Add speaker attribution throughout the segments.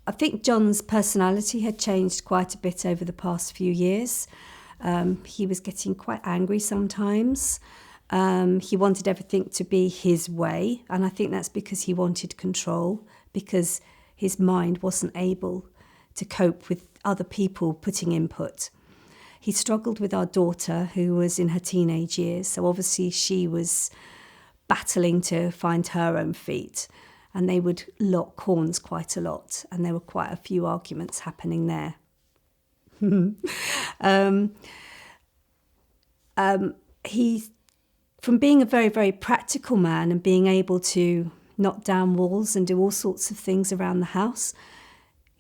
Speaker 1: I think Jon's personality had changed quite a bit over the past few years. He was getting quite angry sometimes. He wanted everything to be his way, and I think that's because he wanted control, because his mind wasn't able to cope with other people putting input. He struggled with our daughter, who was in her teenage years, so obviously she was battling to find her own feet, and they would lock horns quite a lot, and there were quite a few arguments happening there. He, from being a very, very practical man and being able to knock down walls and do all sorts of things around the house,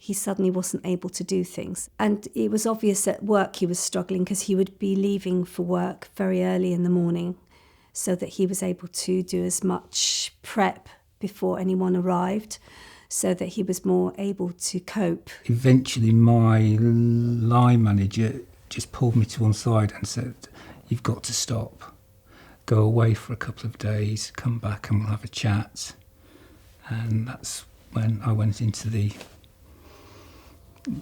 Speaker 1: he suddenly wasn't able to do things. And it was obvious at work he was struggling, because he would be leaving for work very early in the morning so that he was able to do as much prep before anyone arrived, so that he was more able to cope.
Speaker 2: Eventually my line manager just pulled me to one side and said, "You've got to stop. Go away for a couple of days, come back and we'll have a chat." And that's when I went into the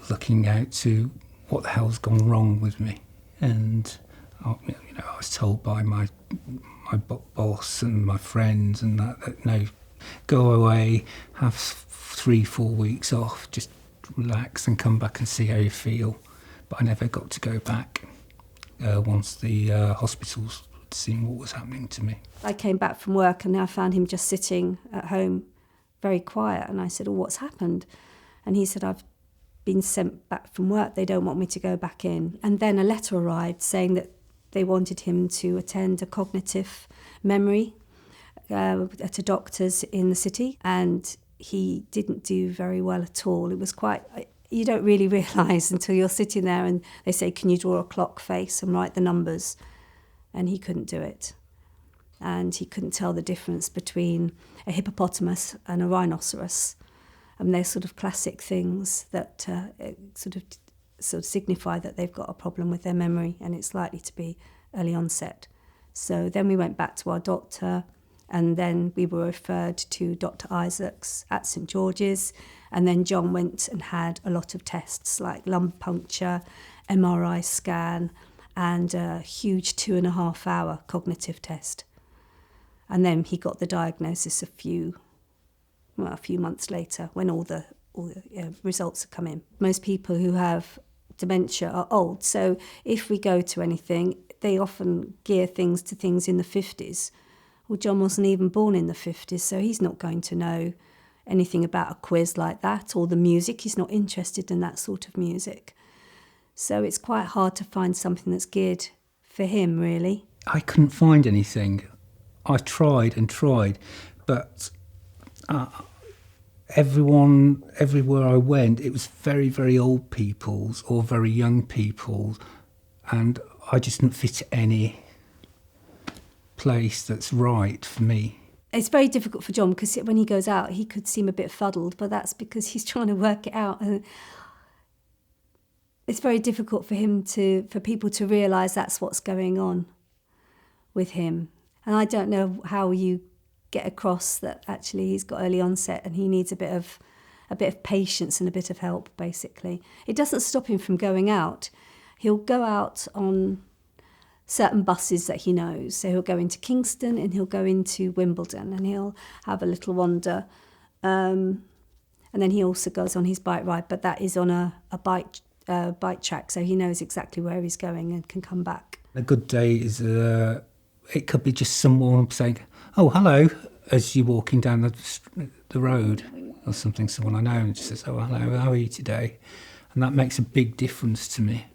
Speaker 2: looking out to what the hell's gone wrong with me. And I was told by my boss and my friends and that no, go away, have 3-4 weeks off, just relax and come back and see how you feel. But I never got to go back once the hospitals had seen what was happening to me.
Speaker 1: I came back from work and I found him just sitting at home, very quiet. And I said, "Oh, what's happened?" And he said, "I've been sent back from work. They don't want me to go back in." And then a letter arrived saying that they wanted him to attend a cognitive memory at a doctor's in the city. And he didn't do very well at all. It was quite... You don't really realise until you're sitting there and they say, "Can you draw a clock face and write the numbers?" And he couldn't do it. And he couldn't tell the difference between a hippopotamus and a rhinoceros. And they're sort of classic things that sort of signify that they've got a problem with their memory, and it's likely to be early onset. So then we went back to our doctor, and then we were referred to Dr. Isaacs at St George's, and then Jon went and had a lot of tests like lumbar puncture, MRI scan, and a huge 2.5-hour cognitive test. And then he got the diagnosis a few months later, when all the results had come in. Most people who have dementia are old, so if we go to anything, they often gear things to things in the 50s. Well, Jon wasn't even born in the 50s, so he's not going to know anything about a quiz like that, or the music. He's not interested in that sort of music. So it's quite hard to find something that's geared for him, really.
Speaker 2: I couldn't find anything. I tried and tried, but everywhere I went, it was very, very old people's or very young people's, and I just didn't fit any place that's right for me.
Speaker 1: It's very difficult for Jon, because when he goes out, he could seem a bit fuddled, but that's because he's trying to work it out. And it's very difficult for people to realise that's what's going on with him. And I don't know how you get across that actually he's got early onset and he needs a bit of patience and a bit of help, basically. It doesn't stop him from going out. He'll go out on certain buses that he knows. So he'll go into Kingston and he'll go into Wimbledon and he'll have a little wander. And then he also goes on his bike ride, but that is on a bike track, so he knows exactly where he's going and can come back.
Speaker 2: A good day is, it could be just someone saying, "Oh, hello," as you're walking down the road, or something, someone I know, and just says, "Oh, hello, how are you today?" And that makes a big difference to me.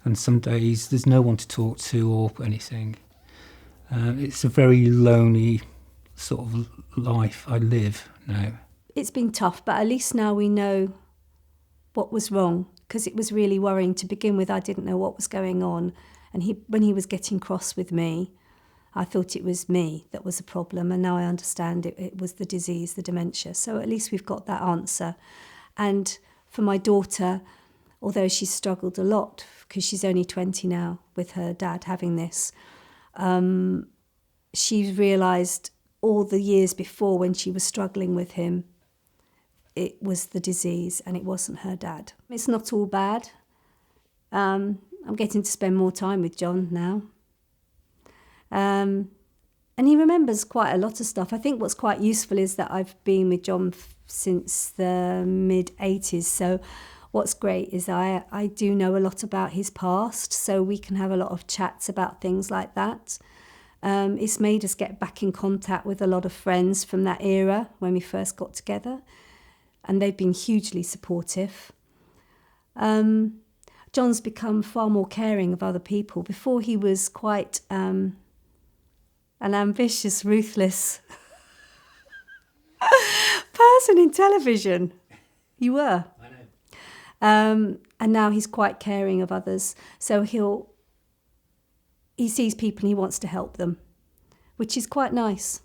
Speaker 2: And some days there's no one to talk to or anything. It's a very lonely sort of life I live now.
Speaker 1: It's been tough, but at least now we know what was wrong, because it was really worrying to begin with. I didn't know what was going on. And when he was getting cross with me, I thought it was me that was a problem. And now I understand it was the disease, the dementia. So at least we've got that answer. And for my daughter, although she struggled a lot, because she's only 20 now with her dad having this, she's realised all the years before when she was struggling with him, it was the disease and it wasn't her dad. It's not all bad. I'm getting to spend more time with Jon now. And he remembers quite a lot of stuff. I think what's quite useful is that I've been with Jon since the mid-80s. So what's great is I do know a lot about his past, so we can have a lot of chats about things like that. It's made us get back in contact with a lot of friends from that era when we first got together, and they've been hugely supportive. Jon's become far more caring of other people. Before he was quite an ambitious, ruthless person in television. You were.
Speaker 2: I know.
Speaker 1: And now he's quite caring of others. So he sees people and he wants to help them, which is quite nice.